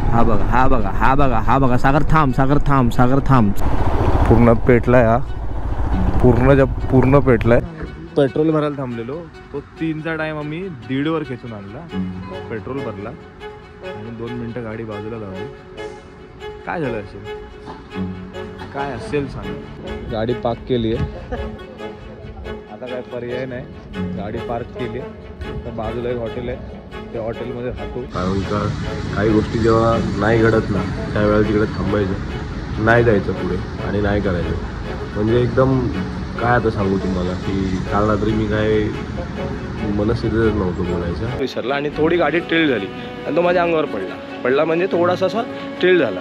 हा बघा हा बघा हा बघा हा बघा सागर थांब सागर थांब सागर थांब. पूर्ण पेटलाय हा, पूर्ण पेटलाय. पेट्रोल भरायला थांबलेलो, तो 3चा टाइम आम्ही 1:30 खेचून आणला. पेट्रोल भरला आणि 2 मिनटं गाडी बाजूला लावली. काय झालं असेल, काय असेल सांग. गाडी पार्क केली आहे, आता काय पर्याय नाही. गाडी पार्क केली आहे तर बाजूला एक हॉटेल आहे, त्या हॉटेलमध्ये राहतो. कारण का काही गोष्टी जेव्हा नाही घडत ना त्यावेळेला तिकडे थांबायचं, नाही जायचं पुढे आणि नाही करायचं. म्हणजे एकदम काय आता सांगू तुम्हाला की काल रात्री मी काय मनस्थितीतच नव्हतो बोलायचं, विसरला आणि थोडी गाडी ट्रेल झाली आणि तो माझ्या अंगावर पडला म्हणजे थोडासा असा ट्रेल झाला.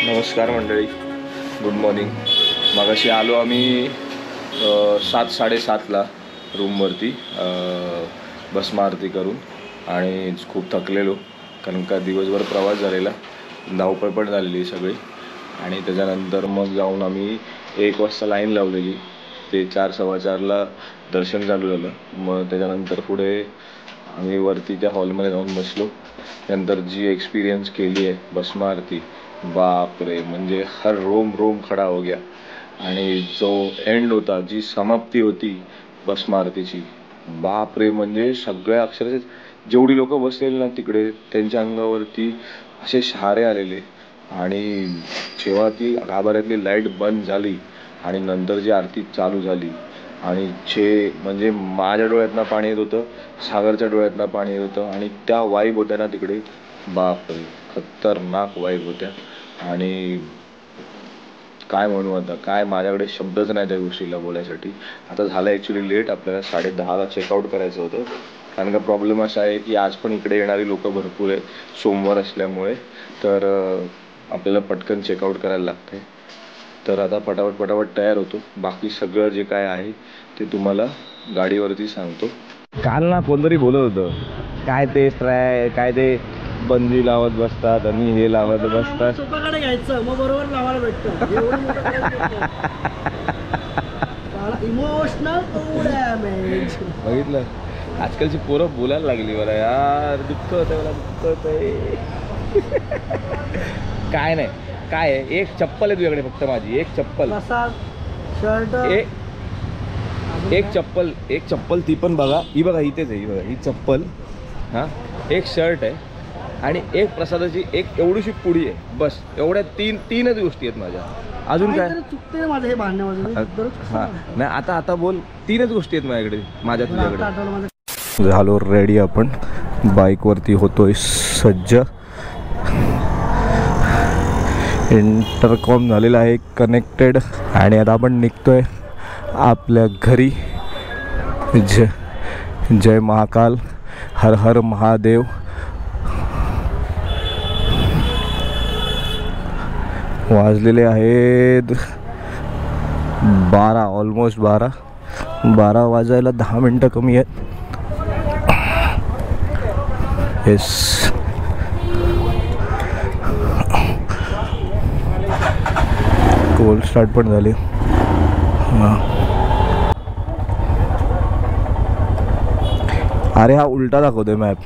नमस्कार मंडळी, गुड मॉर्निंग. मगाशी आलो आम्ही 7-7:30ला रूमवरती भस्म आरती करून आणि खूप थकलेलो कारण का दिवसभर प्रवास झालेला, धावपळ पण झालेली सगळी. आणि त्याच्यानंतर मग जाऊन आम्ही 1 वाजता लाईन लावलेली, ते 4-4:15ला दर्शन चालू झालं. मग त्याच्यानंतर पुढे आम्ही वरती त्या हॉलमध्ये जाऊन बसलो. नंतर जी एक्सपिरियन्स केली आहे भस्म आरती, बापरे, म्हणजे हर रोम खडा हो गया. आणि जो एंड होता, जी समाप्ती होती भस्म आरतीची, बापरे, म्हणजे सगळ्या अक्षरशः जेवढी लोक बसलेली ना तिकडे त्यांच्या अंगावरती असे शहारे आलेले. आणि जेव्हा ती गाभाऱ्यातली लाईट बंद झाली आणि नंतर जी आरती चालू झाली आणि म्हणजे माझ्या डोळ्यातनं पाणी येत होतं, सागरच्या डोळ्यातनं पाणी येत होतं. आणि त्या वाईब होत्या ना तिकडे, बापरे, खतरनाक वाईब होत्या. आणि काय म्हणू आता, काय माझ्याकडे शब्दच नाही त्या गोष्टीला बोलायसाठी. आता झालं ॲक्च्युली लेट, आपल्याला 10:30ला चेकआउट करायचं होतं. कारण का प्रॉब्लेम असा आहे की आज पण इकडे येणारी लोक भरपूर आहेत, सोमवार असल्यामुळे. तर आपल्याला पटकन चेकआउट करायला लागते. तर आता पटापट तयार होतो. बाकी सगळं जे काय आहे ते तुम्हाला गाडीवरती सांगतो. काल ना कोणतरी बोलत होतं काय ते काय ते बंदी लावत बसतात आणि हे लावत बसतात. स्वतःकडे घ्यायचं मग बरोबर लावायला भेटतं. इमोशनल डॅमेज बघितलं, आजकालची पोरं बोलायला लागली मला, यार दुःख होतंय, मला दुःख होतंय. काय नाही, काय आहे, एक चप्पल आहे तुझ्याकडे फक्त, माझी एक चप्पल, शर्ट, एक चप्पल ती पण बघा, ही बघा इथेच आहे, ही बघा ही चप्पल, हां, एक शर्ट आहे आणि एक प्रसादाची एक एवढीशी पुडी आहे, बस. एवढ्या तीनच गोष्टी आहेत माझ्या. अजून काय चुकते माझं हे भांडण्यामध्ये. हां नाही, आता बोल, 3च गोष्टी आहेत माझ्याकडे, माझ्या तुझ्याकडे. झालो रेडी, आपण बाईकवरती होतोय सज्ज. इंटरकॉम झालेला आहे कनेक्टेड आणि आता आपण निघतोय आपल्या घरी. जय महाकाल, हर हर महादेव. वाजलेले आहेत 12, ऑलमोस्ट 12 वाजायला 10 मिनटं कमी आहेत. येस, कोल्ड स्टार्ट पण झाली. हां, अरे हा उलटा दाखवतोय मॅप.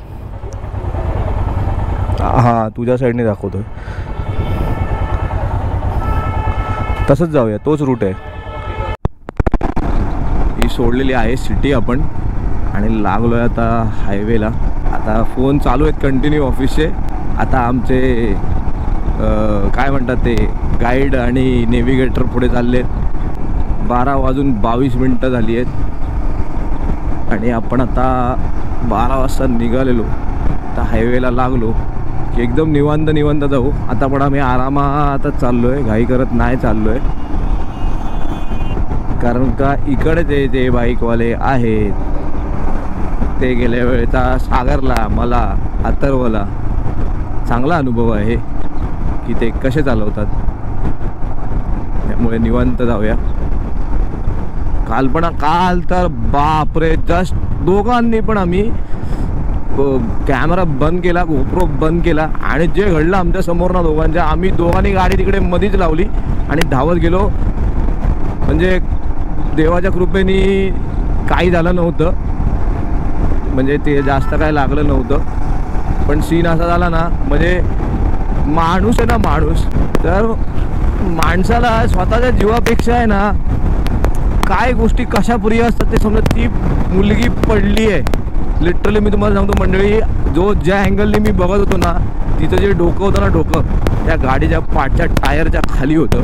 हां, तुझ्या साईडने दाखवतोय. तसंच जाऊया, तोच रूट आहे. ही सोडलेली आहे सिटी आपण आणि लागलोय आता हायवेला. आता फोन चालू आहेत कंटिन्यू ऑफिसचे. आता आमचे काय म्हणतात ते गाईड आणि नेव्हिगेटर पुढे चालले आहेत. 12:22 झाली आहेत आणि आपण आता 12 वाजता निघालेलो. आता हायवेला लागलो की एकदम निवांत जाऊ. आता पण आम्ही आरामातच चाललो आहे, घाई करत नाही चाललो आहे. कारण का इकडे जे बाईकवाले आहेत ते गेल्या वेळेचा सागरला, मला, अथर्वला चांगला अनुभव आहे की ते कसे चालवतात. त्यामुळे निवांत जाऊया. काल तर बापरे, जस्ट दोघांनी पण आम्ही कॅमेरा बंद केला, गोप्रो बंद केला आणि जे घडलं आमच्या समोर ना दोघांच्या, आम्ही दोघांनी गाडी तिकडे मध्येच लावली आणि धावत गेलो. म्हणजे देवाच्या कृपेने काही झालं नव्हतं, म्हणजे ते जास्त काय लागलं नव्हतं. पण सीन असा झाला ना, म्हणजे माणूस आहे ना माणूस, तर माणसाला स्वतःच्या जीवापेक्षा आहे ना काय गोष्टी कशा प्रिय असतात ते समजा. ती मुलगी पडली आहे लिटरली, मी तुम्हाला सांगतो मंडळी, ज्या अँगलने मी बघत होतो ना, तिचं जे डोकं होतं ना, डोकं त्या गाडीच्या पाठच्या टायरच्या खाली होतं.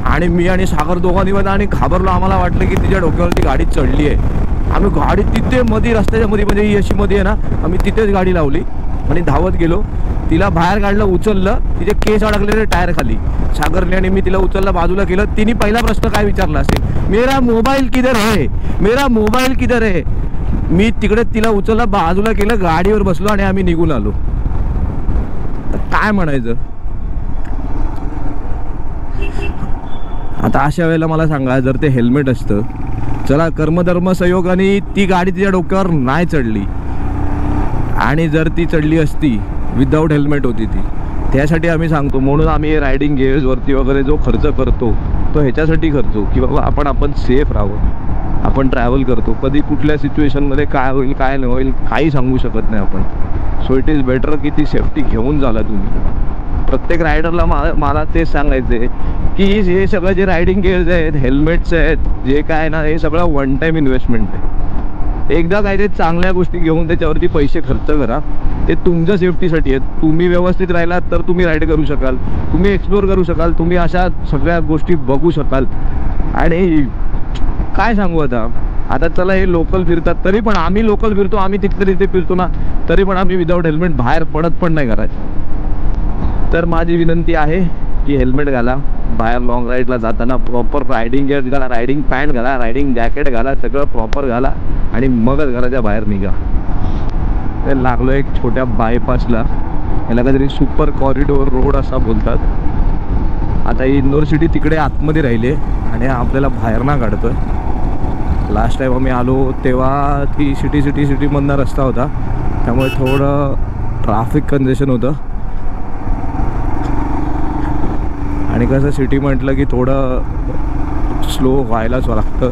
आणि मी आणि सागर दोघांनी मध्ये आणि घाबरलो. आम्हाला वाटलं की तिच्या डोक्यावरती गाडी चढली आहे. आम्ही गाडी तिथे मध्ये रस्त्याच्या मध्ये, म्हणजे ही अशी मध्ये आहे ना, आम्ही तिथेच गाडी लावली आणि धावत गेलो. तिला बाहेर काढलं, उचललं, तिचे केस अडकलेले टायर खाली. सागरने आणि मी तिला उचललं, बाजूला केलं. तिने पहिला प्रश्न काय विचारला असेल, मेरा मोबाईल किधर है, मेरा मोबाईल किधर है. मी तिकडे तिला उचललं, बाजूला केलं, गाडीवर बसलो आणि आम्ही निघून आलो. तर काय म्हणायचं आता अशा वेळेला मला सांगा, जर ते हेल्मेट असतं, चला कर्मधर्म संयोगाने ती गाडी तिच्या डोक्यावर नाही चढली, आणि जर ती चढली असती विदाऊट हेल्मेट होती ती, त्यासाठी आम्ही सांगतो. म्हणून आम्ही रायडिंग गेअर्सवरती वगैरे जो खर्च करतो तो ह्याच्यासाठी करतो की बाबा आपण सेफ राहावं. आपण ट्रॅव्हल करतो, कधी कुठल्या सिच्युएशनमध्ये काय होईल काय नाही होईल काही सांगू शकत नाही आपण. सो इट इज बेटर की ती सेफ्टी घेऊन झाला तुम्ही. प्रत्येक रायडरला मला तेच सांगायचं आहे की हे सगळं जे रायडिंग गेअर्स आहेत, हेल्मेट्स आहेत, जे काय ना, हे सगळं वन टाईम इन्व्हेस्टमेंट आहे. एकदा काय ते चांगल्या गोष्टी घेऊन त्याच्यावरती पैसे खर्च करा, ते तुमच्या सेफ्टीसाठी आहेत. तुम्ही व्यवस्थित राहिलात तर तुम्ही राईड करू शकाल, तुम्ही एक्सप्लोर करू शकाल, तुम्ही अशा सगळ्या गोष्टी बघू शकाल. आणि काय सांगू आता चला हे लोकल फिरतात, तरी पण आम्ही लोकल फिरतो, आम्ही तिथे फिरतो ना, तरी पण आम्ही विदाऊट हेल्मेट बाहेर पडत पण नाही करायचं. तर माझी विनंती आहे की हेल्मेट घाला, बाहेर लॉंग राईडला जाताना प्रॉपर रायडिंग गेअर घाला, रायडिंग पॅन्ट घाला, रायडिंग जॅकेट घाला, सगळं प्रॉपर घाला आणि मगच घराच्या बाहेर निघा. ते लागलो एक छोट्या बायपासला, याला काहीतरी सुपर कॉरिडोर रोड असा बोलतात. आता इंदोर सिटी तिकडे आतमध्ये राहिली आणि आपल्याला बाहेर ना काढतोय. लास्ट टाईम आम्ही आलो तेव्हा ती सिटीमधनं रस्ता होता, त्यामुळे थोडं ट्रॅफिक कंजेशन होतं. आणि कसं सिटी म्हटलं की थोडं स्लो व्हायलाच लागतं,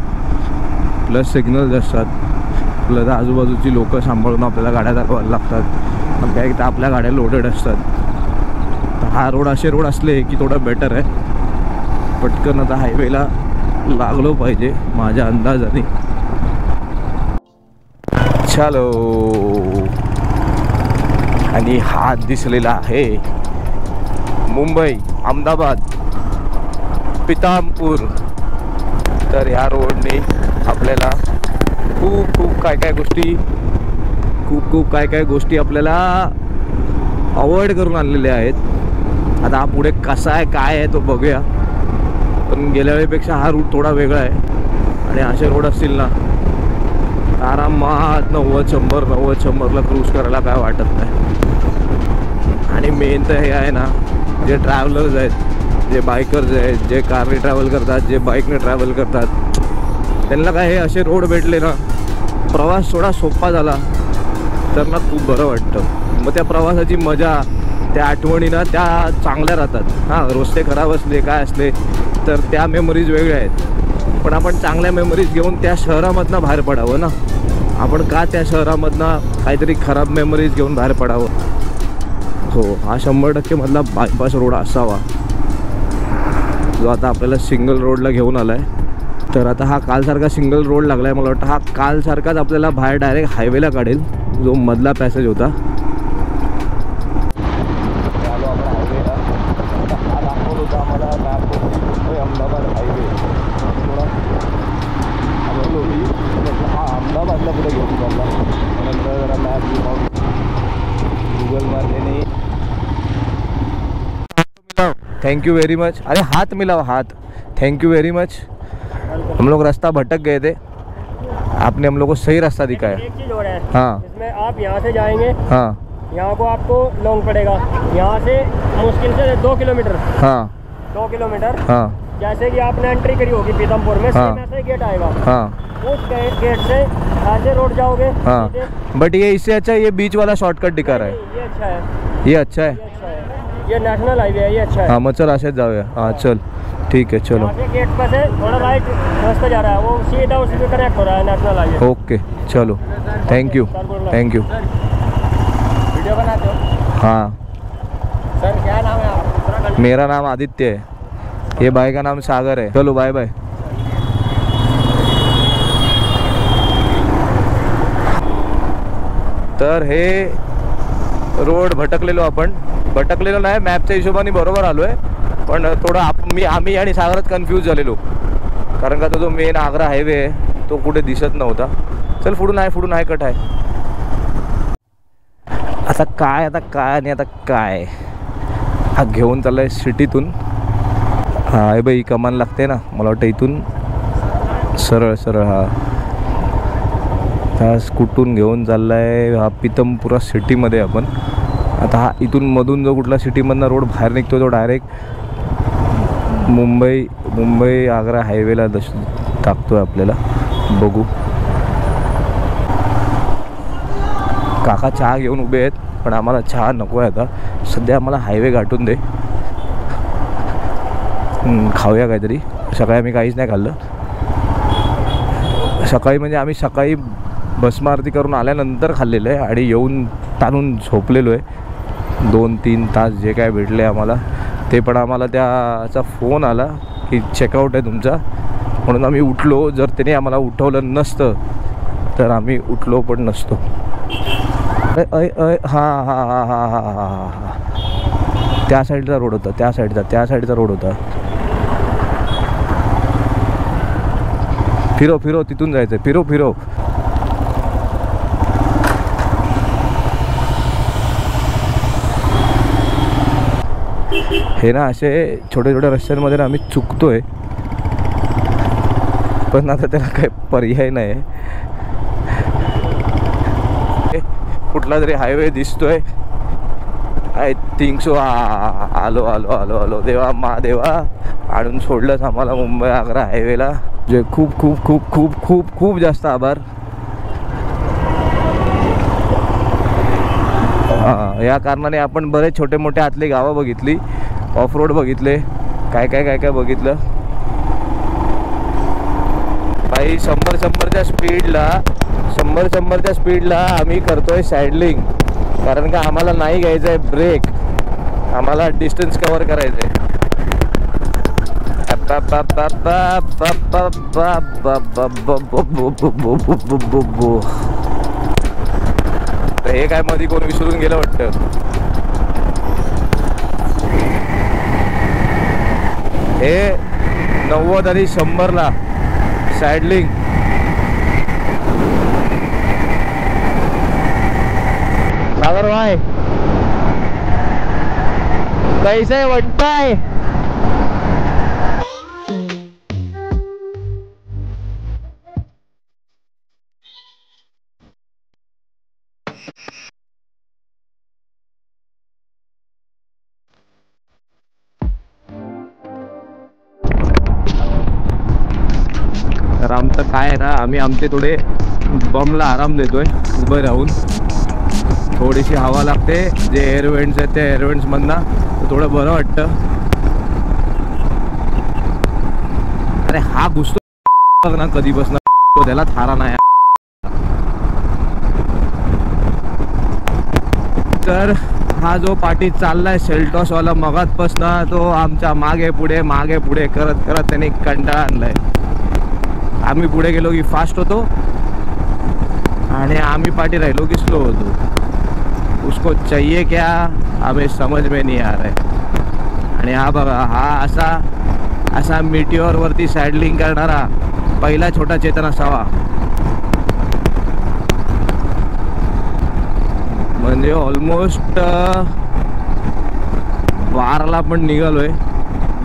प्लस सिग्नल्स असतात, प्लस आजूबाजूची लोकं सांभाळून आपल्याला गाड्या दाखवायला लागतात. मग काय तर आपल्या गाड्या लोडेड असतात. तर हा रोड असे रोड असले की थोडं बेटर आहे. पटकन आता हायवेला लागलो पाहिजे माझ्या अंदाजाने. चलो, आणि हा दिसलेला आहे मुंबई, अहमदाबाद, पितामपूर. तर ह्या रोडने आपल्याला खूप काय गोष्टी आपल्याला अवॉइड करून आणलेल्या आहेत. आता हा पुढे कसा आहे काय आहे तो बघूया, पण गेल्या वेळेपेक्षा हा रूट थोडा वेगळा आहे. आणि असे रोड असतील ना आरामात 90-100ला क्रूज करायला काय वाटत नाही. आणि मेन तर हे आहे ना, जे ट्रॅव्हलर्स आहेत, जे बायकर्स आहेत, जे कारने ट्रॅव्हल करतात, जे बाईकने ट्रॅव्हल करतात, त्यांना काय हे असे रोड भेटले ना, प्रवास थोडा सोपा झाला तर ना खूप बरं वाटतं. मग त्या प्रवासाची मजा, त्या आठवणी ना त्या चांगल्या राहतात. हां, रस्ते खराब असले काय असले तर त्या मेमरीज वेगळ्या आहेत, पण आपण चांगल्या मेमरीज घेऊन त्या शहरामधनं बाहेर पडावं ना. आपण का त्या शहरामधनं काहीतरी खराब मेमरीज घेऊन बाहेर पडावं. हो, हा 100% मधला बायपास रोड असावा जो आता आपल्याला सिंगल रोडला घेऊन आला आहे. तर आता हा कालसारखा सिंगल रोड लागला आहे, मला वाटतं हा कालसारखाच आपल्याला बाहेर डायरेक्ट हायवेला काढेल, जो मधला पॅसेज होता. अहमदाबाद हायवे अहमदाबादला पुढे घेऊन चालला. नंतर जरा मॅप गुगल मारल्याने. Thank you very much. अरे हाथ मिलाओ, हाथ. Thank you very much. हम लोग रास्ता भटक गए थे, आपने हम लोग को सही रास्ता दिखाया. एक चीज और है, हाँ, इसमें आप यहाँ से जाएंगे, हाँ, यहाँ को आपको लॉन्ग पड़ेगा, यहाँ से मुश्किल से 2 किलोमीटर, हाँ, 2 किलोमीटर, हाँ, जैसे कि आपने एंट्री करी होगी पीतमपुर में, हाँ, सेम ऐसा ही गेट आएगा. हाँ, उस गेट से ऐसे रोड जाओगे. हाँ. बट ये इससे अच्छा ये बीच वाला शॉर्टकट दिखा रहा है. ये अच्छा है, ये अच्छा है. ये अच्छा है, ये नेशनल हाईवे है, ये अच्छा है. हाँ, मग चल असेच जाऊया. हाँ चल, ठीक है, चलो. यहाँ से गेट पर से थोड़ा राइट रास्ता जा रहा है, वो सीधा उसी में कनेक्ट हो रहा है नेशनल हाईवे. ओके, चलो, thank you, thank you. Video बनाते हो? हाँ, सर क्या नाम है आपका? मेरा नाम आदित्य है, ये भाई का नाम सागर है। चलो बाय बाय। तर हे रोड भटकलेलो आपण, भटकलेलो नाही, मॅपच्या हिशोबाने बरोबर आलो आहे, पण थोडं आम्ही आणि सागरात कन्फ्यूज झालेलो, कारण का तो जो मेन आग्रा हायवे आहे तो कुठे दिसत नव्हता. चल पुढून आहे कट आहे. आता काय हा घेऊन चाललाय सिटीतून. हा आहे बाई, कमान लागते ना, मला वाटतं इथून सरळ हा स्कूटून घेऊन चाललाय हा पितमपुरा सिटीमध्ये आपण. आता हा इथून मधून जो कुठला सिटीमधनं रोड बाहेर निघतो तो डायरेक्ट मुंबई आग्रा हायवेला टाकतोय आपल्याला. बघू. काका चहा घेऊन उभे आहेत, पण आम्हाला चहा नको आहे आता सध्या. आम्हाला हायवे गाठून दे, खाऊया काहीतरी. सकाळी आम्ही काहीच नाही खाल्लं. सकाळी म्हणजे आम्ही सकाळी भस्मारती करून आल्यानंतर खाल्लेलं आहे आणि येऊन ताणून झोपलेलो आहे 2-3 तास. जे काय भेटले आम्हाला ते, पण आम्हाला त्याचा फोन आला की चेकआउट आहे तुमचा, म्हणून आम्ही उठलो. जर त्याने आम्हाला उठवलं नसतं तर आम्ही उठलो पण नसतो. हां त्या साईडचा रोड होता, त्या साईडचा रोड होता. फिरो तिथून जायचं. फिरो हे ना, असे छोट्या रस्त्यांमध्ये ना आम्ही चुकतोय, पण आता त्याला काही पर्याय नाही. कुठला तरी हायवे दिसतोय, आय थिंक सो. आलो देवा, महादेवा आणून सोडलंच आम्हाला मुंबई आग्रा हायवेला. जे खूप जास्त आभार. या कारणाने आपण बरेच छोटे मोठे आतली गावं बघितली, ऑफ रोड बघितले, काय बघितलं. भाई 100च्या स्पीडला आम्ही करतोय सायडलिंग, कारण का आम्हाला नाही घ्यायचं आहे ब्रेक, आम्हाला डिस्टन्स कव्हर करायचं आहे. हे काय मध्ये कोण विसरून गेलं वाटतं. हे 90 आणि 100ला सायडलिंग. सागर भाई कैसे वाटतंय? तर आमचं काय आहे ना, आम्ही आमचे थोडे बमला आराम देतोय उभं राहून. थोडीशी हवा लागते, जे एअरवेंट्स आहेत त्या एअरवेंट्समधनं थोडं बरं वाटतं. अरे हा घुसतो बघ ना कधीपासून, त्याला थारा नाही. तर हा जो पाठी चाललाय सेल्टॉसवाला मगातपासून, तो आमच्या मागे पुढे करत त्याने कंटाळा आणलाय. आम्ही पुढे गेलो की फास्ट होतो आणि आम्ही पाठी राहिलो की स्लो होतो. उसको चाहिए क्या हमें समझ में नहीं आ रहा है. आणि हा बघा, हा असा मिटिओरवरती सॅडलिंग करणारा पहिला छोटा चेतन असावा. म्हणजे ऑलमोस्ट 12ला पण निघालोय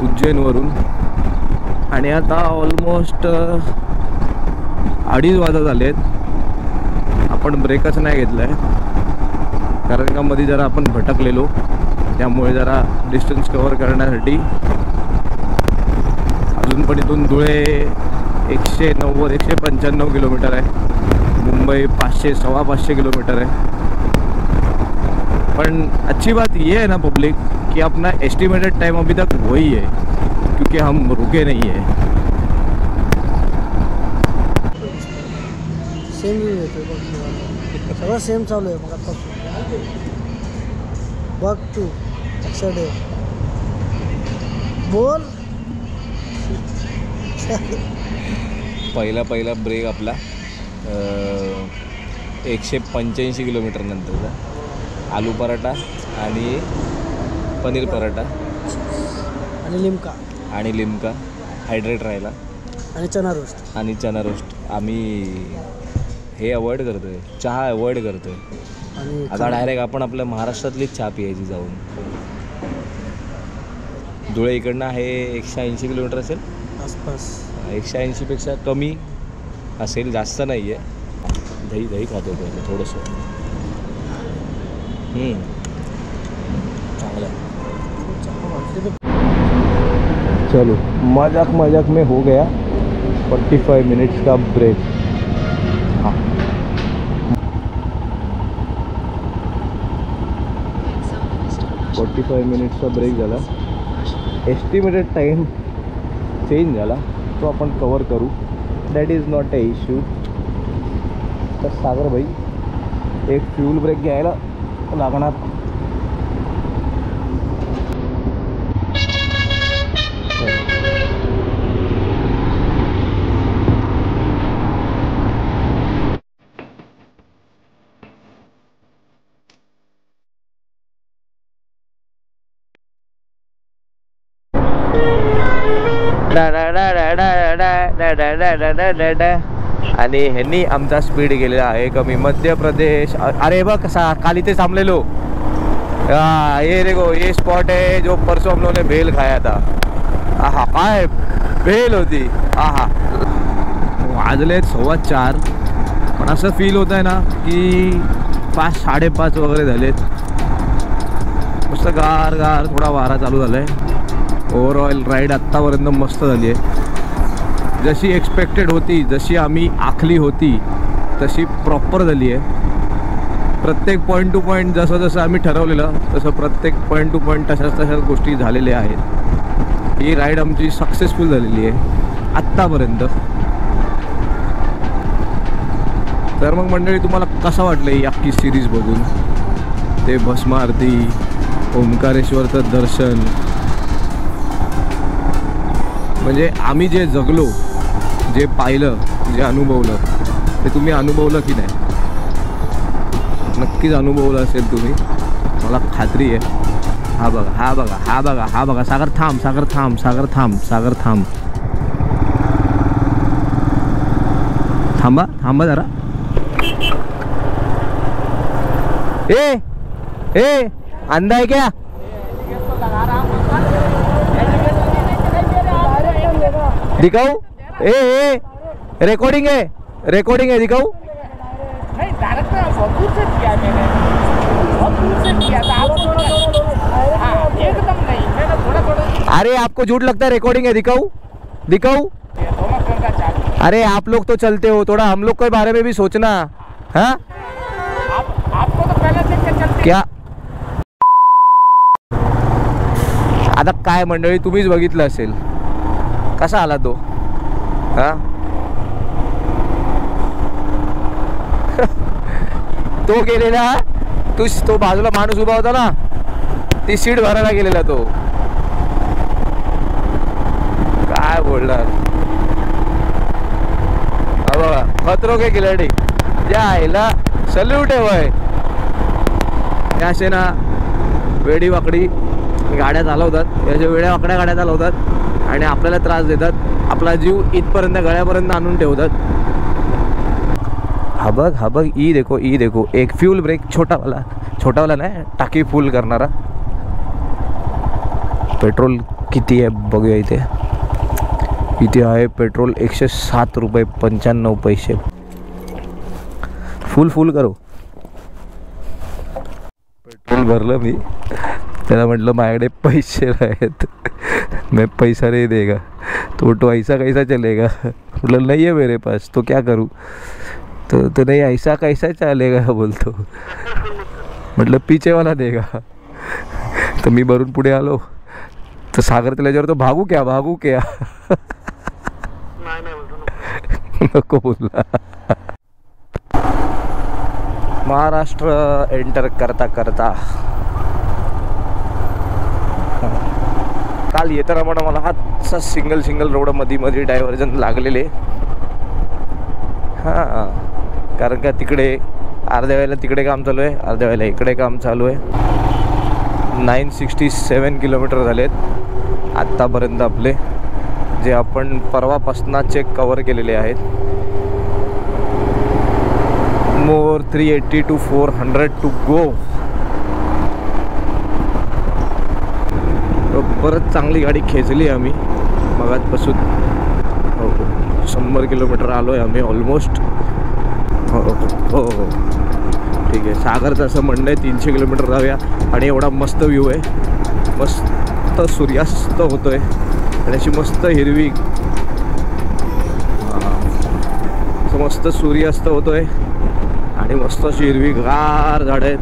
उज्जैनवरून आणि आता ऑलमोस्ट 2:30 वाजत आलेत. आपण ब्रेकच नाही घेतलाय, कारण का मध्ये जरा आपण भटकलेलो, त्यामुळे जरा डिस्टन्स कव्हर करण्यासाठी. अजून पण इथून धुळे 190-195 किलोमीटर आहे, मुंबई 500-525 किलोमीटर आहे. पर अच्छी बात ये है ना पब्लिक कि अपना एस्टिमेटेड टाइम अभी तक वही है, क्योंकि हम रुके नहीं है. सेम सगळं सेम चालू आहे मग आता. बघ तू लक्षात ठेव. बोल. पहिला ब्रेक आपला 185 किलोमीटर नंतरचा. आलू पराठा आणि पनीर पराठा आणि लिमका हायड्रेट राहायला आणि चना रोस्ट. आम्ही हे अवॉइड करतोय, चहा अवॉइड करतोय. आणि आता डायरेक्ट आपण आपल्या महाराष्ट्रातलीच चहा पियायची जाऊन. धुळे इकडनं आहे 180 किलोमीटर असेल आसपास. 180पेक्षा कमी असेल, जास्त नाही आहे. दही खातो पहिले थोडंसं. चांगलं आहे. चलो मजाक में हो गया 45 मिनट्स का ब्रेक. हाँ 45 मिनिट्सचा ब्रेक झाला. एस्टिमेटेड टाईम चेंज झाला, तो आपण कवर करू. That is not a issue. तर सागर भाई एक फ्यूल ब्रेक घ्यायला लागणार. आणि ह्यांनी आमचा स्पीड गेलेला आहे कमी. मध्य प्रदेश. अरे बघ कसा काल इथे थांबलेलो. ये देखो ये स्पॉट है जो परसों हम लोगों ने भेल खाया था. आहा काय भेल होती. आहा वाजले 4:15. पण असं फील होत आहे ना की 5, 5:30 वगैरे झालेत. मस्त गार गार थोडा वारा चालू झालाय. ओव्हरऑल राईड आत्तापर्यंत मस्त झाली आहे. जशी एक्सपेक्टेड होती, जशी आम्ही आखली होती तशी प्रॉपर झाली आहे. प्रत्येक पॉईंट टू पॉईंट जसं जसं आम्ही ठरवलेलं तसं प्रत्येक पॉईंट टू पॉईंट तशाच गोष्टी झालेल्या आहेत. ही राईड आमची सक्सेसफुल झालेली आहे आत्तापर्यंत. तर मग मंडळी तुम्हाला कसं वाटलं ही अख्खी सिरीज बघून? ते भस्म आरती, ओंकारेश्वरचं दर्शन, म्हणजे आम्ही जे जगलो, जे पाहिलं, जे अनुभवलं ते तुम्ही अनुभवलं की नाही? नक्कीच अनुभवलं असेल तुम्ही, मला खात्री आहे. हा बघा हा बघा हा बघा हा बघा. सागर थांब सागर थांब सागर थांब सागर थांब. थांबा थांबा जरा. ए अंधा है क्या? दिखाऊ. ए रिकॉर्डिंग है दिखाऊ. अरे आपको झूठ लगता है रिकॉर्डिंग है? दिखाऊ. अरे आप लोग तो चलते हो, थोड़ा हम लोग के बारे में भी सोचना. हाँ आपको तो पहले देख के चलते क्या? आता काय मंडळी तुम्हीच बघितलं असेल कसा आला तो. हा तो गेलेला, तो बाजूला माणूस उभा होता ना, ती सीट भरायला गेलेला तो. काय बोलणार. बघा खतरो के खिलाडी यायला सल्यूट आहे वय. असे ना वेडी वाकडी गाड्या चालवतात, याच्या वेड्या वाकड्या गाड्या चालवतात आणि आपल्याला त्रास देतात. आपला जीव इथपर्यंत गळ्यापर्यंत आणून ठेवतात. हा बघ ई देखो एक फ्यूल ब्रेक छोटावाला नाही, टाकी फुल करणारा. पेट्रोल किती आहे बघूया. इथे आहे पेट्रोल 107 रुपये 95 पैसे. फुल करो. पेट्रोल भरलं मी. त्याला म्हटलं माझ्याकडे पैसे आहेत, मैं पैसा नहीं देगा. तो ऐसा कैसा चलेगा. म्हटलं नहीं है मेरे पास तो क्या करूँ. तो नहीं ऐसा कैसा चलेगा बोलतो. म्हटलं पीछे वाला देगा. तर मी भरून पुढे आलो तर सागर त्याच्यावर तो भागू क्या नको बोलला. महाराष्ट्र एंटर करता काल येताना पण मला हातचा सिंगल रोड मध्ये डायव्हर्जन लागलेले. हां, कारण का तिकडे अर्ध्या वेळेला तिकडे काम चालू आहे, अर्ध्या वेळेला इकडे काम चालू आहे. 967 किलोमीटर झालेत आत्तापर्यंत आपले, जे आपण परवापासून कवर केलेले आहेत. मोर 380 to 400 टू गो. परत चांगली गाडी खेचली आम्ही मगातपासून. 100 किलोमीटर आलो आहे आम्ही ऑलमोस्ट. हो हो हो ठीक आहे. सागरचं असं म्हणणं आहे 300 किलोमीटर जाऊया. आणि एवढा मस्त व्ह्यू आहे, मस्त सूर्यास्त होतोय आणि अशी मस्त हिरवी, मस्त सूर्यास्त होतोय आणि मस्त अशी हिरवी गार झाडं आहेत.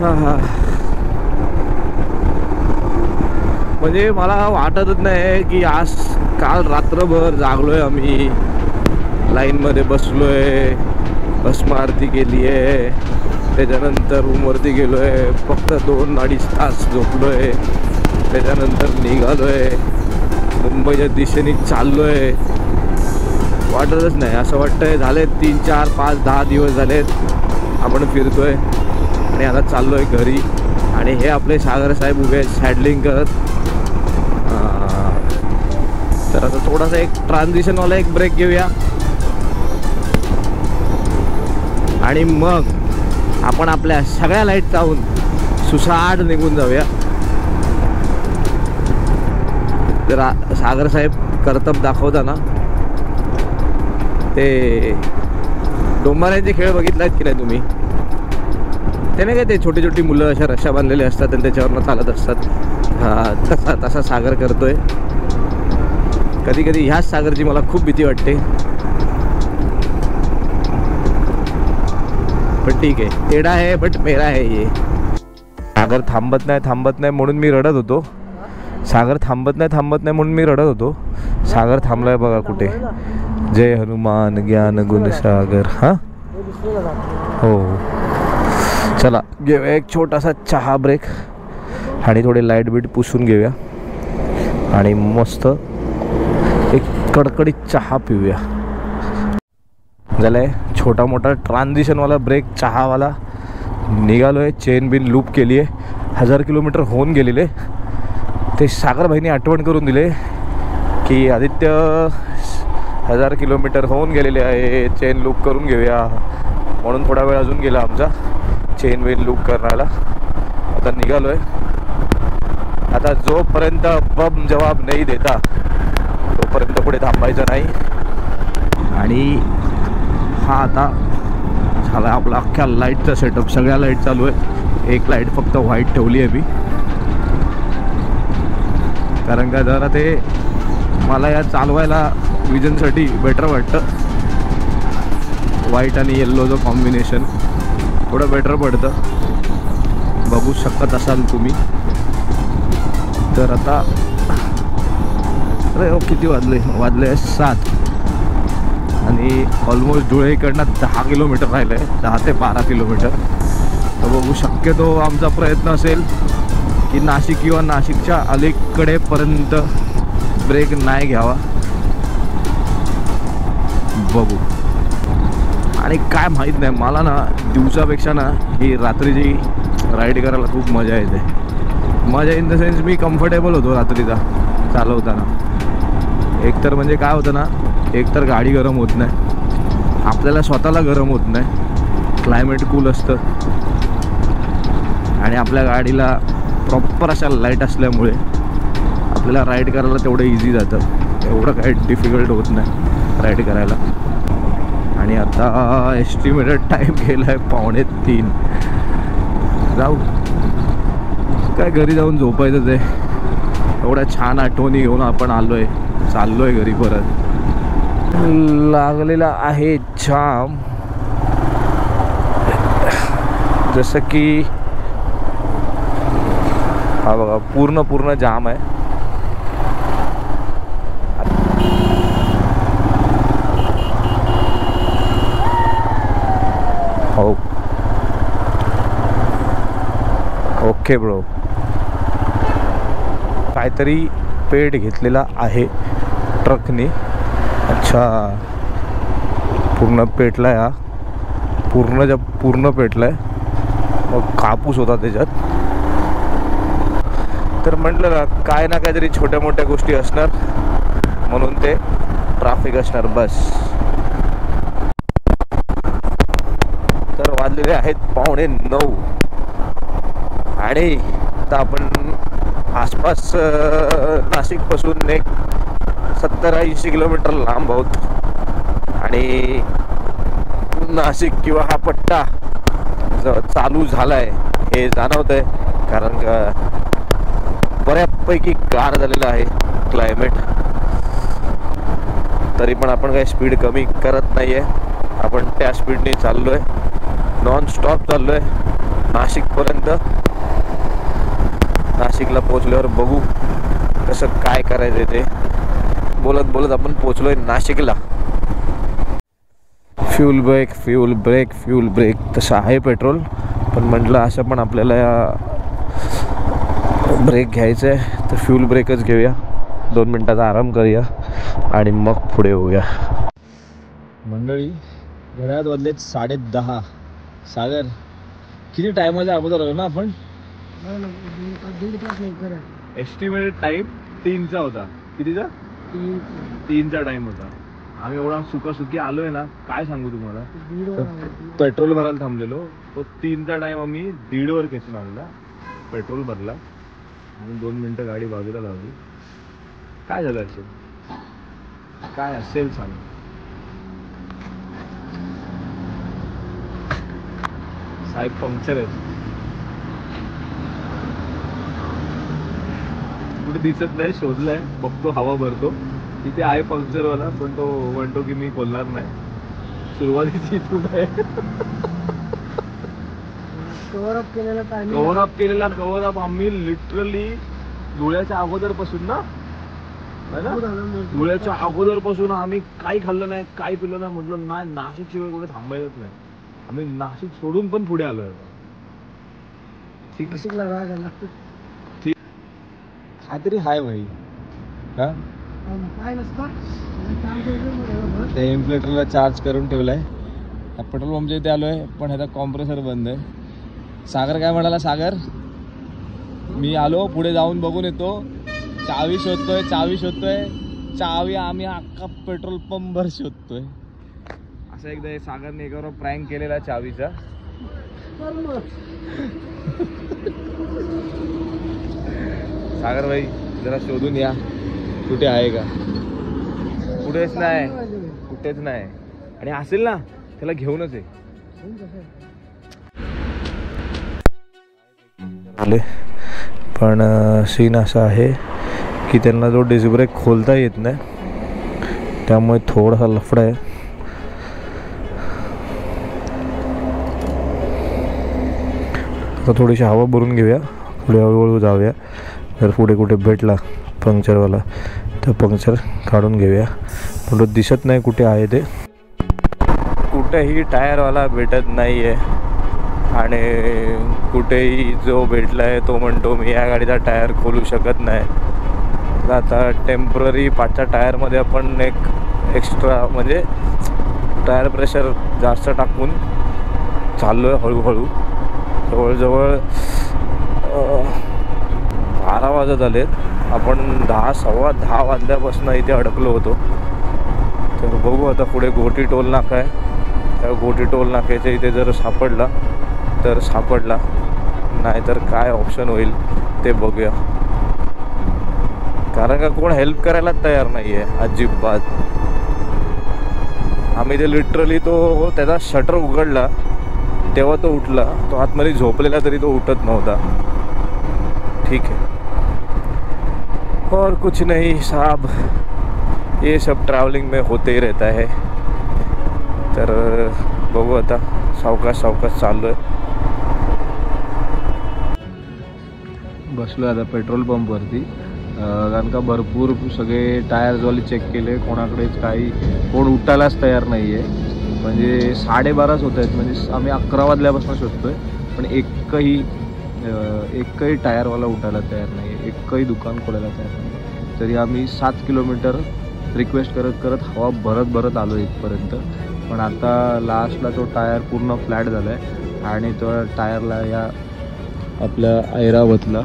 हां, म्हणजे मला वाटतच नाही की आज काल रात्रभर जागलोय आम्ही, लाईनमध्ये बसलोय, भस्म आरती केली आहे, त्याच्यानंतर रूमवरती गेलो आहे, फक्त 2-2.5 तास झोपलो आहे, त्याच्यानंतर निघालो आहे, मुंबईच्या दिशेने चाललो आहे. वाटतच नाही, असं वाटतंय झाले 3, 4, 5, 10 दिवस झालेत आपण फिरतोय आणि आता चाललो आहे घरी. आणि हे आपले सागर साहेब उभे आहेत सॅडलिंग करत. तर आता थोडासा एक ट्रान्झिशनवाला एक ब्रेक घेऊया आणि मग आपण आपल्या सगळ्या लाईट जाऊन सुसाट निघून जाऊया. जरा सागर साहेब कर्तब दाखवताना ते डोंबाऱ्यांचे खेळ बघितलात की नाही तुम्ही? ते नाही काय, ते छोटी छोटी मुलं अशा रश्या बांधलेले असतात आणि त्याच्यावरनं चालत असतात. हां, तसा सागर करतोय. कधी कधी ह्याच सागरची मला खूप भीती वाटते, पण ठीक आहे. टेढ़ा है बट मेरा है ये. सागर थांबत नाही म्हणून मी रडत होतो. सागर थांबत नाही म्हणून मी रडत होतो. सागर थांबलाय बघा कुठे. जय हनुमान ज्ञान गुण सागर. हां हो, चला घेऊया एक छोटासा चहा ब्रेक आणि थोडे लाईट बीट पुसून घेऊया आणि मस्त एक कडकडीत चहा पिऊया. झालंय छोटा मोठा ट्रान्झिशनवाला ब्रेक चहावाला. निघालो आहे, चेन बिन लूप केली आहे. 1000 किलोमीटर होऊन गेलेले. ते सागरभाईंनी आठवण करून दिले की आदित्य 1000 किलोमीटर होऊन गेलेले आहे, चेन लूप करून घेऊया. म्हणून थोडा वेळ अजून गेला आमचा चेन बिन लूप करण्याला. आता निघालो आहे. आता जोपर्यंत बम जवाब नाही देता तोपर्यंत पुढे थांबायचं नाही. आणि हा आता झाला आपला अख्ख्या लाईटचा सेटअप. सगळ्या लाईट चालू आहे, एक लाईट फक्त व्हाईट ठेवली आहे मी, कारण का जरा ते मला या चालवायला विजनसाठी बेटर वाटतं. व्हाईट आणि येल्लोचं कॉम्बिनेशन थोडं बेटर पडतं, बघू शकत असाल तुम्ही. तर आता अरे किती वाजले 7 आणि ऑलमोस्ट धुळे इकडनं 10 किलोमीटर राहिलं आहे, 10 ते 12 किलोमीटर. तर बघू, शक्यतो आमचा प्रयत्न असेल की नाशिक किंवा नाशिकच्या अलीकडेपर्यंत ब्रेक नाही घ्यावा. बघू. आणि काय माहीत नाही, मला ना दिवसापेक्षा ना ही रात्रीची राईड करायला खूप मजा येते. मजा in the sense me comfortable होतो रात्रीचा चालवताना. एकतर म्हणजे काय होतं ना, एकतर गाडी गरम होत नाही, आपल्याला स्वतःला गरम होत नाही, क्लायमेट कूल असतं आणि आपल्या गाडीला प्रॉपर अशा लाईट असल्यामुळे आपल्याला राईड करायला तेवढं इझी जातं. एवढं काही डिफिकल्ट होत नाही राईड करायला. आणि आता एस्टिमेटेड टाईम गेला आहे 2:45. जाऊ काय, घरी जाऊन झोपायचंच आहे. एवढ्या छान आठवणी घेऊन आपण आलो आहे, चाललो आहे घरी परत. लागलेला आहे जाम, जसं की हा बघा पूर्ण जाम आहे. हो ओके ब्रो. काहीतरी पेट घेतलेला आहे ट्रकने. अच्छा, पूर्ण पेटलाय हा, पूर्ण पेटलाय. मग कापूस होता त्याच्यात. तर म्हटलं ना, काय ना काहीतरी छोट्या मोठ्या गोष्टी असणार, म्हणून ते ट्रॅफिक असणार बस. तर वाजलेले आहेत 8:45 आणि आता आपण आसपास नाशिकपासून एक 70-80 किलोमीटर लांब आहोत. आणि नाशिक किंवा हा पट्टा चालू झालाय हे जाणवत आहे, कारण का बऱ्यापैकी गार झालेलं आहे क्लायमेट. तरी पण आपण काही स्पीड कमी करत नाहीये, आपण त्या स्पीडने चाललोय, नॉन स्टॉप चाललोय नाशिकपर्यंत. नाशिकला पोहोचल्यावर बघू कसं काय करायचं ते. बोलत बोलत आपण पोहोचलोय नाशिकला. फ्यूल ब्रेक तसं आहे पेट्रोल, पण म्हटलं असं पण आपल्याला ब्रेक घ्यायचं आहे तर फ्यूल ब्रेकच घेऊया. 2 मिनटाचा आराम करूया आणि मग पुढे होऊया. मंडळी, घड्याळात वाजलेत 10:30. सागर, किती टायमाच्या अगोदर आलो ना आपण? एस्टिमेटेड टाइम 3चा होता. कितीचा? 3चा टाइम होता. आम्ही एवढा सुखी आलोय ना, काय सांगू तुम्हाला. पेट्रोल भरायला थांबलेलो, तो 3चा टाइम आम्ही 1:30 वर खेचून आणला. पेट्रोल भरला आणि 2 मिनिटं गाडी बाजूला लावली. काय झालं असेल, काय असेल सांग. साहेब पंक्चर आहेत, कुठे दिसत नाही. शोधलाय, बघतो, हवा भरतो. तिथे आहे पंक्चरवाला, पण तो म्हणतो की मी बोलणार नाही. सुरुवातीची इथून आहे. कव्हर अप आम्ही लिटरली धुळ्याच्या अगोदर पासून ना, धुळ्याच्या अगोदर पासून आम्ही काही खाल्लं नाही, काही पिलं नाही. म्हटलं नाही, नाशिक शिवाय कुठे थांबायचंच नाही. आम्ही नाशिक सोडून पण पुढे आलोय. काहीतरी हाय भाई. हा, ते इन्फ्लेटरला चार्ज करून ठेवलाय. पेट्रोल पंपच्या इथे आलोय, पण ह्याचा कॉम्प्रेसर बंद आहे. सागर काय म्हणाला? सागर, मी आलो, पुढे जाऊन बघून येतो. चावी शोधतोय. चावी आम्ही अख्खा पेट्रोल पंपभर शोधतोय. असं एकदा सागरने एकावर प्रँक केलेला चावीचा. सागर भाई, जरा शोधून या, कुठे आहे का? कुठेच नाही. आणि असेल ना, त्याला घेऊनच आहे. पण सीन असा आहे की त्यांना जो डिस्क ब्रेक खोलता येत नाही, त्यामुळे थोडासा लफडा आहे. आता थोडीशी हवा भरून घेऊया, पुढे हळूहळू जाऊया. जर पुढे कुठे भेटला पंक्चरवाला तर पंक्चर काढून घेऊया. पण तो दिसत नाही कुठे आहे ते. कुठेही टायरवाला भेटत नाही आहे. आणि कुठेही जो भेटला आहे तो म्हणतो मी या गाडीचा टायर खोलू शकत नाही. आता टेम्पररी 5च्या टायरमध्ये आपण एक एक्स्ट्रा म्हणजे टायर प्रेशर जास्त टाकून चाललो आहे हळूहळू. जवळजवळ 12 वाजत आलेत. आपण 10-10:15 वाजल्यापासून इथे अडकलो होतो. तर बघू आता पुढे घोटी टोल नाका आहे. त्या घोटी टोल नाक्याच्या इथे जर सापडला तर सापडला, नाहीतर काय ऑप्शन होईल ते बघूया. कारण का कोण हेल्प करायला तयार नाही आहे अजिबात. आम्ही ते लिटरली तो त्याचा शटर उघडला तेव्हा तो उठला. तो आतमध्ये झोपलेला तरी तो उठत नव्हता. ठीक है, और कुछ नहीं साहब, ये सब ट्रैवलिंग में होते ही रहता है. तर बघू आता, सावकाश चाललो आहे. बसलो आता पेट्रोल पंपवरती, कारण का भरपूर सगळे टायर्सवाले चेक केले, कोणाकडेच काही कोण उठायलाच तयार नाही आहे. म्हणजे 12:30 होत आहेत, म्हणजे आम्ही 11 वाजल्यापासून शोधतोय, पण एकही एकही टायरवाला उठायला तयार नाही, एकही दुकान खोलायला तयार नाही. तरी आम्ही 7 किलोमीटर रिक्वेस्ट करत करत हवा भरत आलो इथपर्यंत. पण आता लास्टला तो टायर पूर्ण फ्लॅट झाला आहे आणि तो टायरला या आपल्या ऐरावतला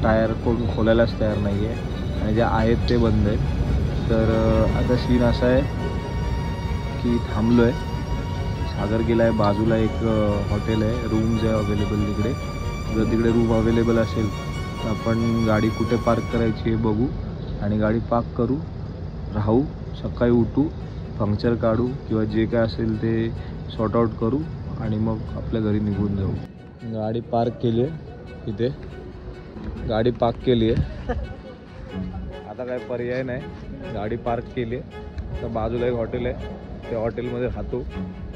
टायर कोण खोलायलाच तयार नाही आहे आणि जे आहेत ते बंद आहे. तर आता सीन असा आहे की थांबलो आहे. सागर गेला आहे बाजूला, एक हॉटेल आहे, रूम्स आहे अवेलेबल तिकडे. जर तिकडे रूम अवेलेबल असेल तर आपण गाडी कुठे पार्क करायची हे बघू आणि गाडी पार्क करू, राहू, सकाळी उठू, पंक्चर काढू किंवा जे काय असेल ते सॉर्ट आऊट करू आणि मग आपल्या घरी निघून जाऊ. गाडी पार्क केली आहे इथे, गाडी पार्क केली आहे. आता काय पर्याय नाही, गाडी पार्क केली आहे. आता बाजूला एक हॉटेल आहे, त्या हॉटेलमध्ये राहतो.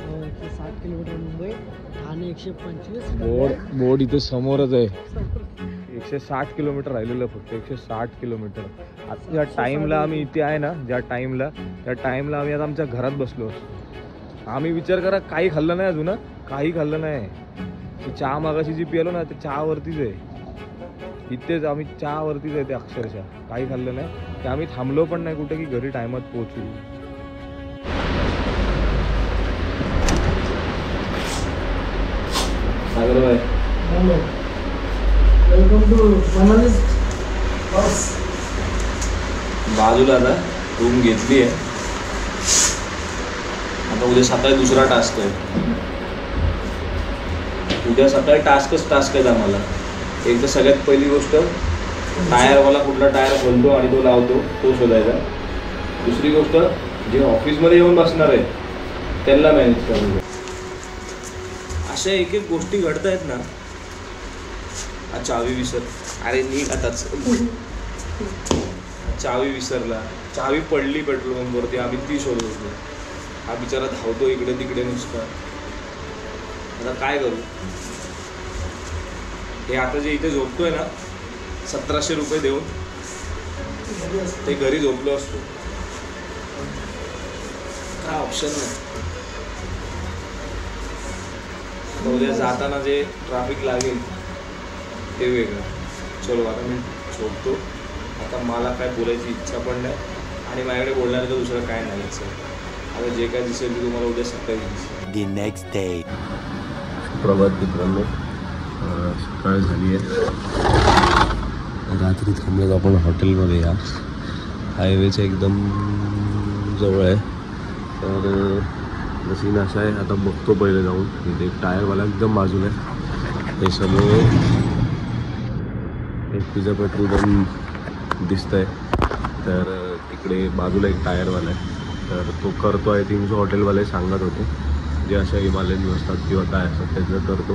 160 किलोमीटर मुंबई ठाणे 125. बोर्ड इथे समोरच आहे. 160 किलोमीटर राहिलेलं फक्त, 160 किलोमीटर. आता ज्या टाईमला आम्ही इथे आहे ना, त्या टाईमला आम्ही आता आमच्या घरात बसलो. आम्ही विचार करा, काही खाल्लं नाही अजून, काही खाल्लं नाही. ती चहा मागाशी जी पिलो ना, ते चहावरतीच आहे. इथेच आम्ही चहावरतीच आहे ते अक्षरशः, काही खाल्लं नाही. ते आम्ही थांबलो पण नाही कुठे की घरी टायमात पोहोचू. सागरबाई, वेलकम टू मनाली हाऊस. बाजूला आता रूम घेतली आहे. आता उद्या सकाळी दुसरा टास्क आहे. उद्या सकाळी टास्क आहेत आम्हाला. एक तर सगळ्यात पहिली गोष्ट, टायरवाला कुठला टायर खोलतो आणि तो लावतो तो शोधायचा. दुसरी गोष्ट, जे ऑफिसमध्ये येऊन बसणार आहे त्यांना मॅनेज करायचं. अशा एक एक गोष्टी घडत आहेत ना. चावी विसर, अरे नीट आताच चावी विसरला, चावी पडली पेट्रोल पंपवरती, आम्ही ती शोधत होतो. हा बिचारा धावतो इकडे तिकडे नुसता. आता काय करू? हे आता जे इथे झोपतोय ना, 1700 रुपये देऊन ते घरी झोपलो असतो. काय ऑप्शन नाही. उद्या जाताना जे ट्रॅफिक लागेल ते वेगळं. चलो आता मी झोपतो. आता मला काय बोलायची इच्छा पण नाही आणि माझ्याकडे बोलण्याचं दुसरं काय नाही. आता जे काय दिसेल ते तुम्हाला उद्या सकाळी दिसेल. The next day. प्रभात मित्रांनो, सकाळ झाली आहे. रात्री थांबलो आपण हॉटेलमध्ये. या हायवेच्या एकदम जवळ आहे. तर सीन असा आहे, आता बघतो पहिले जाऊन. इथे एक टायरवाला एकदम बाजूला आहे. हे समोर एक पिझ्झा पेट्रोल पंप दिसत आहे. तर तिकडे बाजूला एक टायरवाला आहे. तर तो करतो आहे थिंक. जो हॉटेलवाले सांगत होते जे अशा हिमालयन असतात किंवा काय असतात त्याचं करतो.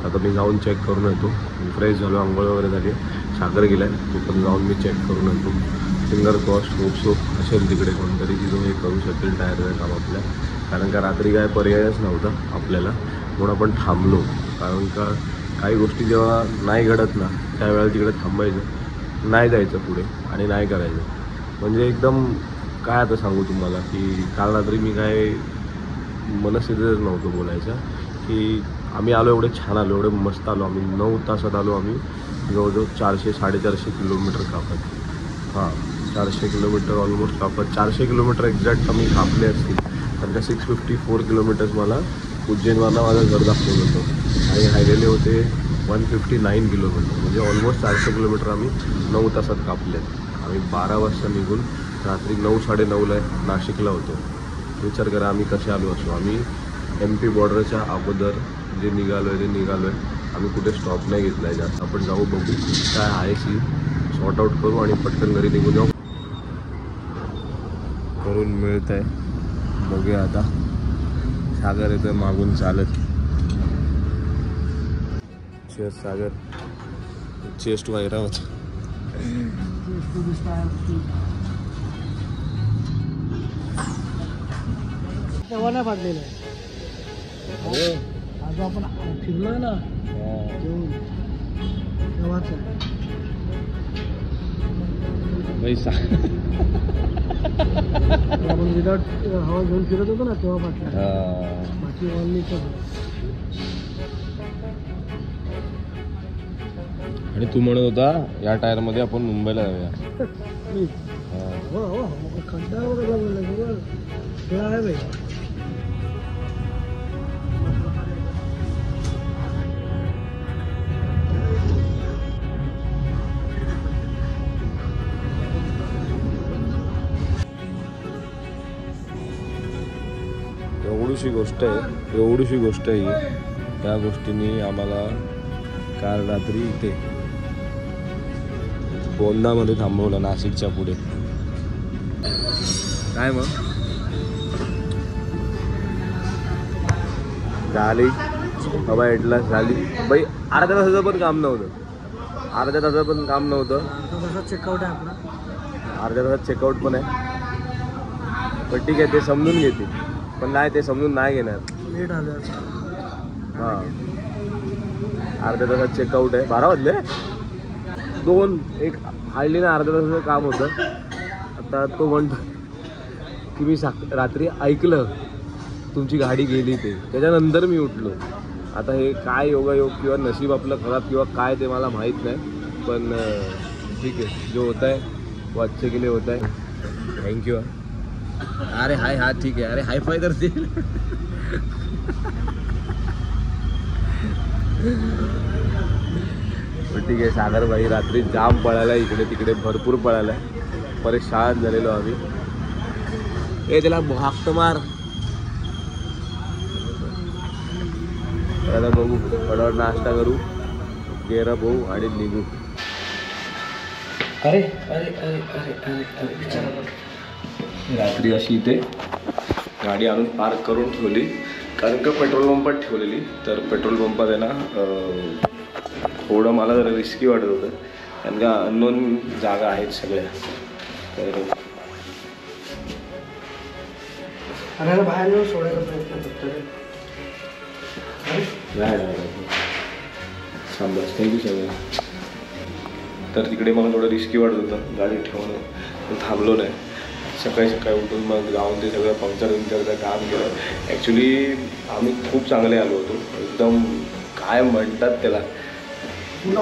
आता मी जाऊन चेक करून येतो. फ्रेश झालो, आंघोळ वगैरे झाली. सागर गेला आहे, तो पण जाऊन मी चेक करून येतो. फिंगर क्रॉस होप असेल तिकडे कोणतरी की जो हे करू शकेल टायरचं काम आपल्या. कारण का रात्री काय पर्यायच नव्हता आपल्याला, म्हणून आपण थांबलो. कारण का काही गोष्टी जेव्हा नाही घडत ना, त्यावेळेला तिकडे थांबायचं, नाही जायचं पुढे आणि नाही करायचं. म्हणजे एकदम काय आता सांगू तुम्हाला की काल रात्री मी काय मनस्थितीतच नव्हतं बोलायचं. की आम्ही आलो, एवढे छान आलो, एवढे मस्त आलो. आम्ही 9 तासात आलो. आम्ही जवळजवळ 400-450 किलोमीटर कापत. हां, 400 किलोमीटर ऑलमोस्ट कापत. 400 किलोमीटर एक्झॅक्ट आम्ही कापले असतील. कारण का 654 किलोमीटर्स मला उज्जैनवरनं माझं घर दाखवलं होतं आणि राहिलेले होते 159 किलोमीटर. म्हणजे ऑलमोस्ट 400 किलोमीटर आम्ही 9 तासात कापले आहेत. आम्ही 12 वाजता निघून रात्री 9-9:30ला नाशिकला होतो. विचार करा आम्ही कसे आलो असो. आम्ही MP बॉर्डरच्या अगोदर जे निघालो आहे. आम्ही कुठे स्टॉप नाही घेतला आहे जास्त. आपण जाऊ, बघू काय आहे सी, सॉर्ट आऊट करू आणि पटकन घरी निघून जाऊ. करून मिळत आहे, बघूया आता. सागर येतोय मागून चालत. चेस्ट सागर, चेस्ट वैरावत. तेव्हा नाही फाटलेलं आहे. आज आपण फिरलोय ना तेव्हाच आहे. आपण विदाउट हवा घेऊन फिरत होतो ना तेव्हा फाटला. बाकी ऑनली आणि तू म्हणत होता या टायरमध्ये आपण मुंबईला जाऊया. मी हो हो खड्डा वगैरे लागला हे आहे भाई. एवढीशी गोष्ट आहे ही. त्या गोष्टींनी आम्हाला काल रात्री इथे बोंदामध्ये थांबवलं, नाशिकच्या पुढे. काय मग झाली हवा ॲटलास झाली बाई. अर्ध्या तासाचं पण काम नव्हतं. चेकआउट आहे आपला. अर्ध्या तासात चेकआउट पण आहे. पण ठीक आहे, ते समजून घेते. पण नाही, ते समजून नाही घेणार. लेट आलं. हां, अर्ध्या तासात चेकआउट आहे. 12 वाजले. 1 हार्डली ना अर्ध्या तासाचं काम होतं. आता तो म्हणतो की मी रात्री ऐकलं तुमची गाडी गेली ते, त्याच्यानंतर मी उठलो. आता हे काय योगायोग किंवा नशीब आपलं खराब किंवा काय ते मला माहीत नाही. पण ठीक आहे, जो होता है वो अच्छे के लिए होता है. थँक्यू. अरे हाय, हा ठीक आहे. अरे हाय फाय तर दे. ठीक आहे. सागरबाई रात्री जाम पळाला, इकडे तिकडे भरपूर पळाला. परेशान झालेलो आम्ही. त्याला हाक मार. आता बघू, फटाफट नाश्ता करू, गेरा भाऊ आणि निघू. अरे अरे अरे अरे अरे अरे रात्री अशी इथे गाडी आणून पार्क करून ठेवली, कारण का पेट्रोल पंपात ठेवलेली. तर पेट्रोल पंपात आहे ना थोडं मला जरा रिस्की वाटत होतं, कारण का अननोन जागा आहेत सगळ्या. तर बाहेर येऊन सोडायचा प्रयत्न करतो. बस थँक्यू सगळं. तर तिकडे मला थोडं रिस्की वाटत होतं गाडी ठेवणं, पण थांबलो नाही. सकाळी उठून मग जाऊन ते सगळं पंक्चरचं काम केलं. ॲक्च्युली आम्ही खूप चांगले आलो होतो, एकदम काय म्हणतात त्याला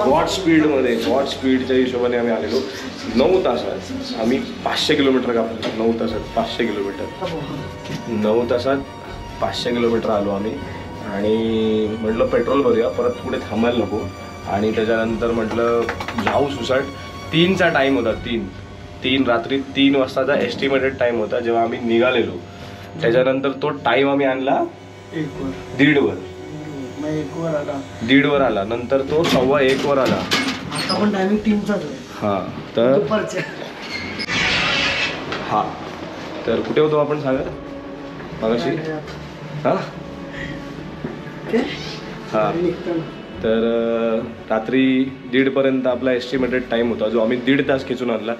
गॉड स्पीडच्या हिशोबाने आम्ही आलेलो. 9 तासात आम्ही 500 किलोमीटर कापलो. 9 तासात 500 किलोमीटर. 9 तासात 500 किलोमीटर आलो आम्ही. आणि म्हटलं पेट्रोल भरूया, परत पुढे थांबायला नको. आणि त्याच्यानंतर म्हटलं जाऊ सुसाट. 3चा टाईम होता. 3 रात्री 3 वाजताचा एस्टिमेटेड टाईम होता जेव्हा आम्ही निघालेलो. त्याच्यानंतर तो टाईम आम्ही आणला 1:30वर. 1:30वर आला. नंतर तो 1:15वर आला. आता पण टायमिंग 3चाच आहे. हां, तर हां, तर कुठे होतो आपण सांगा मगाशी? हां हां, तर रात्री 1:30पर्यंत आपला एस्टिमेटेड टाईम होता, जो आम्ही 1.5 तास खेचून आणला.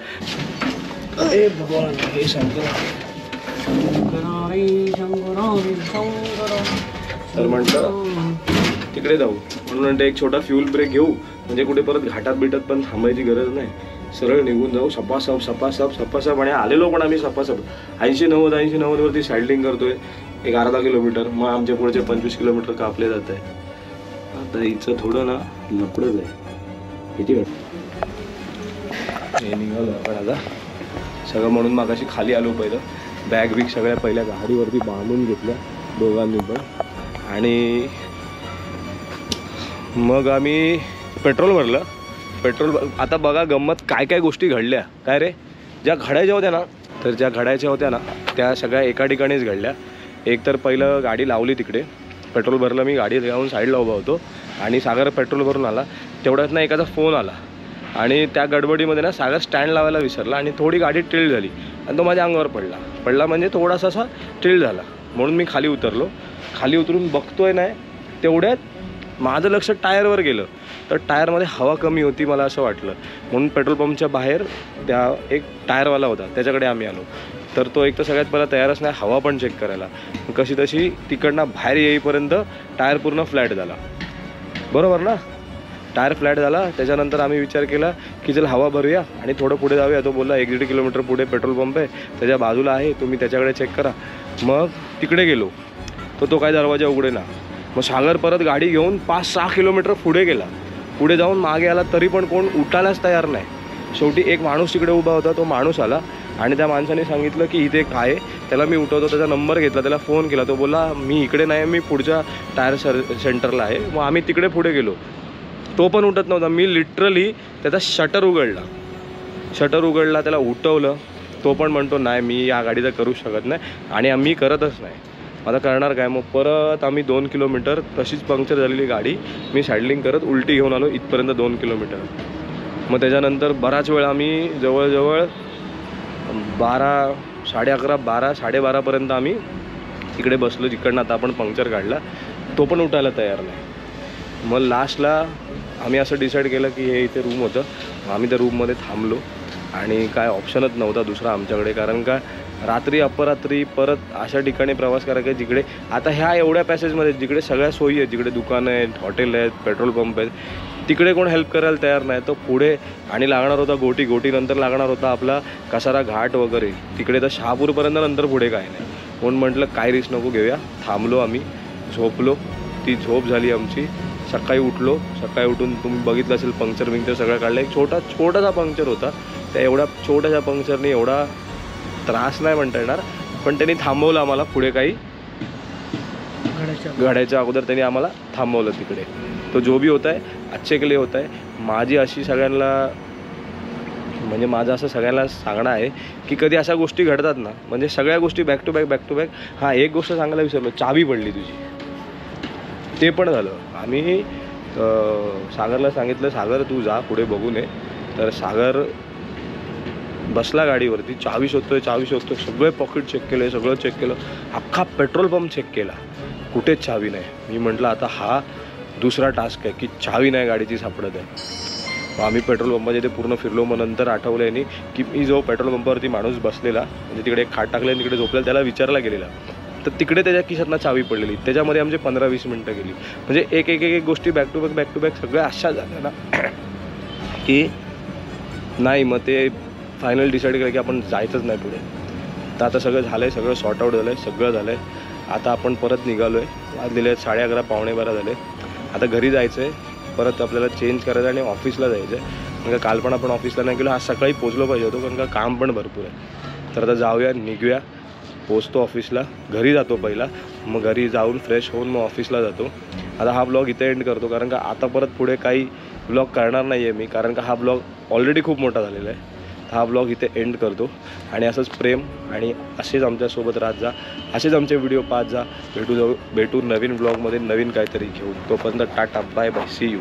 अरे भगवान, हे शंकर. तर म्हटलं तिकडे जाऊ, म्हणून म्हणते एक छोटा फ्यूल ब्रेक घेऊ, म्हणजे कुठे परत घाटात बिटात पण थांबायची गरज नाही. सरळ निघून जाऊ सपासप. आणि आलेलो पण आम्ही सपासप 80-90 वरती सायडलिंग करतोय. एक अर्धा किलोमीटर. मग आमच्या पुढचे 25 किलोमीटर कापले जात आहे. आता हिचं थोडं ना लपडच आहे. किती वेळ हे निघालो आपण आता सगळं. म्हणून मागाशी खाली आलो. पहिलं बॅग बिग सगळ्या पहिल्या गाडीवरती बांधून घेतल्या दोघांनी पण. आणि मग आम्ही पेट्रोल भरलं. आता बघा गंमत, काय गोष्टी घडल्या. काय रे, ज्या घडायच्या होत्या ना, तर ज्या घडायच्या होत्या ना त्या सगळ्या एका ठिकाणीच घडल्या. एक तर पहिलं गाडी लावली तिकडे, पेट्रोल भरलं मी, गाडी लावून साईडला उभा होतो. आणि सागर पेट्रोल भरून आला. तेवढ्यात ना एकाचा फोन आला. आणि त्या गडबडीमध्ये ना सागर स्टँड लावायला विसरला आणि थोडी गाडी टिल्ड झाली आणि तो माझ्या अंगावर पडला म्हणजे थोडासा असा टिल्ड झाला. म्हणून मी खाली उतरलो. खाली उतरून बघतोय नाही, तेवढ्यात माझं लक्ष टायरवर गेलं. तर टायरमध्ये हवा कमी होती मला असं वाटलं, म्हणून पेट्रोल पंपच्या बाहेर त्या एक टायरवाला होता, त्याच्याकडे आम्ही आलो. तर तो एक तर सगळ्यात पहिला तयारच नाही हवा पण चेक करायला. कशी तशी तिकडनं बाहेर येईपर्यंत टायर पूर्ण फ्लॅट झाला. बरोबर ना, टायर फ्लॅट झाला. त्याच्यानंतर आम्ही विचार केला की चल हवा भरूया आणि थोडं पुढे जाऊया. तो बोलला 1-1.5 किलोमीटर पुढे पेट्रोल पंप आहे, त्याच्या बाजूला आहे, तुम्ही त्याच्याकडे चेक करा. मग तिकडे गेलो तर तो काय दरवाजा उघडे ना. मग सागर परत गाडी घेऊन 5-6 किलोमीटर पुढे गेला. पुढे जाऊन मागे आला तरी पण कोण उठायलाच तयार नाही. शेवटी एक माणूस तिकडे उभा होता, तो माणूस आला आणि त्या माणसाने सांगितलं की इथे एक आहे, त्याला मी उठवतो. त्याचा नंबर घेतला, त्याला फोन केला. तो बोला मी इकडे नाही, मी पुढच्या टायर सेंटरला आहे. मग आम्ही तिकडे पुढे गेलो. तो पण उठत नव्हता. मी लिटरली त्याचा शटर उघडला, त्याला उठवलं. तो पण म्हणतो नाही मी या गाडीचं करू शकत नाही आणि आम्ही करतच नाही. आता करणार काय? मग परत आम्ही 2 किलोमीटर तशीच पंक्चर झालेली गाडी मी सॅडलिंग करत उलटी घेऊन आलो इथपर्यंत 2 किलोमीटर. मग त्याच्यानंतर बराच वेळ आम्ही जवळजवळ 12, 11:30, 12, 12:30पर्यंत आम्ही तिकडे बसलो जिकडनं आता आपण पंक्चर काढला. तो पण उठायला तयार नाही. मग लास्टला आम्ही असं डिसाईड केलं की हे इथे रूम होतं. आम्ही त्या रूममध्ये थांबलो आणि काय ऑप्शनच नव्हता दुसरा आमच्याकडे. कारण का रात्री अपरात्री परत अशा ठिकाणी प्रवास करायचा जिकडे आता ह्या एवढ्या पॅसेजमध्ये जिकडे सगळ्या सोयी आहेत, जिकडे दुकानं आहेत, हॉटेल आहेत, पेट्रोल पंप आहेत, तिकडे कोण हेल्प करायला तयार नाही. तो पुढे आणि लागणार होता गोटी नंतर लागणार होता आपला कसारा घाट वगैरे, तिकडे तर शहापूरपर्यंत, नंतर पुढे काय नाही. म्हणून म्हटलं काय रिस्क नको घेऊया. थांबलो आम्ही, झोपलो. ती झोप झाली आमची. सकाळी उठून तुम्ही बघितलं असेल पंक्चर सगळं काढलं. एक छोटासा पंक्चर होता. त्या एवढ्या छोट्याशा पंक्चरने एवढा त्रास नाही म्हणता येणार, पण त्यांनी थांबवलं आम्हाला. पुढे काही घडायच्या अगोदर त्यांनी आम्हाला थांबवलं तिकडे. तो जो भी होता है अच्छे के लिए होता है. माझी अशी सगळ्यांना म्हणजे माझं असं सगळ्यांना सांगणं आहे की कधी अशा गोष्टी घडतात ना, म्हणजे सगळ्या गोष्टी बॅक टू बॅक. हां, एक गोष्ट सांगायला विसरलो, चावी पडली तुझी. ते पण झालं. आम्ही सागरला सांगितलं सागर तू जा पुढे बघून ये. तर सागर बसला गाडीवरती, चावी शोधतोय. सगळे पॉकेट चेक केले, सगळं चेक केलं, अख्खा पेट्रोल पंप चेक केला, कुठेच चावी नाही. मी म्हटलं आता हा दुसरा टास्क आहे की चावी नाही गाडीची सापडत आहे. मग आम्ही पेट्रोल पंपाच्या इथे पूर्ण फिरलो. मग नंतर आठवलं यांनी की मी जो पेट्रोल पंपावरती माणूस बसलेला म्हणजे तिकडे एक खाट टाकले आणि तिकडे झोपलेला, त्याला विचारला गेलेला, तर तिकडे त्याच्या खिशातनं चावी पडलेली. त्याच्यामध्ये आमचे 15-20 मिनटं गेली. म्हणजे एक गोष्टी बॅक टू बॅक सगळ्या अशा झाल्या ना की नाही. मग ते फायनल डिसाईड केलं की आपण जायचंच नाही पुढे. तर आता सगळं झालं आहे, सगळं सॉर्ट आऊट झालं आहे, सगळं झालं आहे. आता आपण परत निघालो आहे. वाजलेले आहेत 11:30, 11:45 झाले. आता घरी जायचं आहे, परत आपल्याला चेंज करायचं आणि ऑफिसला जायचं आहे. कारण का काल पण आपण ऑफिसला नाही गेलो, आज सकाळी पोचलो पाहिजे होतो, कारण का काम पण भरपूर आहे. तर आता जाऊया, निघूया, पोचतो ऑफिसला. घरी जातो पहिला, मग घरी जाऊन फ्रेश होऊन मग ऑफिसला जातो. आता हा ब्लॉग इथे एंड करतो, कारण का आता परत पुढे काही ब्लॉग करणार नाही आहे मी, कारण का हा ब्लॉग ऑलरेडी खूप मोठा झालेला आहे. हा ब्लॉग इथे एंड करतो. आणि असंच प्रेम आणि असेच आमच्यासोबत राहत जा, असेच आमचे व्हिडिओ पाहत जा. भेटू नवीन ब्लॉगमध्ये नवीन काहीतरी घेऊन. तोपर्यंत tata, bye bye, see you.